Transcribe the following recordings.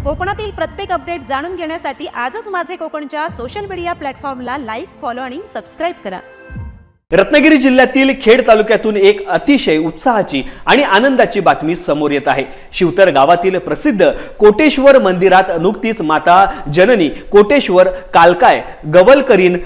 कोकणातील प्रत्येक अपडेट जाणून घेण्यासाठी आजच माझे कोकणच्या सोशल मीडिया प्लॅटफॉर्मला लाईक, फॉलो आणि सबस्क्राईब करा। रत्नागिरी जिल्ह्यातील खेड तालुक्यातून एक अतिशय उत्साहाची आणि आनंदाची बातमी समोर येत आहे। शिवतर गावातील प्रसिद्ध कोटेश्वर मंदिरात नुकतीच माता जननी कोटेश्वर कालकाय गवलकरीन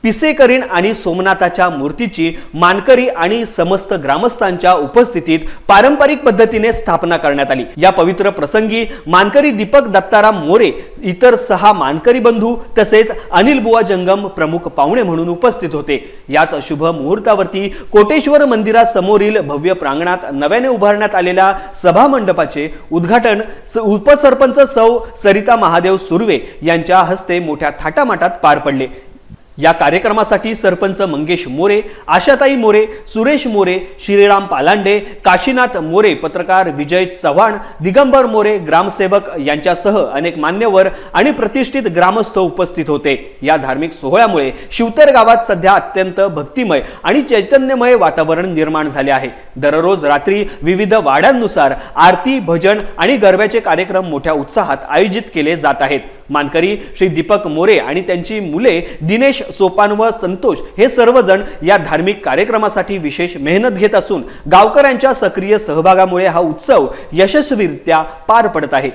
पिसेकरीन आणि सोमनाथाच्या मूर्तीची मानकरी आणि समस्त ग्रामस्थांच्या उपस्थितीत पारंपरिक पद्धतीने स्थापना करण्यात आली। या पवित्र प्रसंगी मानकरी दीपक दत्ताराम मोरे, इतर 6 मानकरी बंधू तसेच अनिल बुवा जंगम प्रमुख पाहुणे म्हणून उपस्थित होते। याच शुभ मुहूर्तावरती कोटेश्वर मंदिरासमोरील भव्य प्रांगणात नव्याने उभारण्यात आलेल्या सभा मंडपाचे उद्घाटन उपसरपंच सौ सरिता महादेव सुर्वे यांच्या हस्ते मोठ्या थाटामाटात पार पडले। या कार्यक्रमासाठी सरपंच मंगेश मोरे, आशाताई मोरे, सुरेश मोरे, श्रीराम पालांडे, काशीनाथ मोरे, पत्रकार विजय चव्हाण, दिगंबर मोरे, ग्रामसेवक यांच्यासह अनेक मान्यवर आणि प्रतिष्ठित ग्रामस्थ उपस्थित होते। या धार्मिक सोहळ्यामुळे शिवतर गावात सध्या अत्यंत भक्तिमय आणि चैतन्यमय वातावरण निर्माण झाले आहे। दररोज रात्री विविध वाड्यांनुसार आरती, भजन आणि गरब्याचे कार्यक्रम मोठ्या उत्साहात आयोजित केले जात आहेत। मानकरी श्री दीपक मोरे आणि त्यांची मुले दिनेश, सोपान व संतोष हे सर्वजण या धार्मिक कार्यक्रमासाठी विशेष मेहनत घेत असून गावकऱ्यांच्या सक्रिय सहभागामुळे हा उत्सव यशस्वीरित्या पार पडत आहे।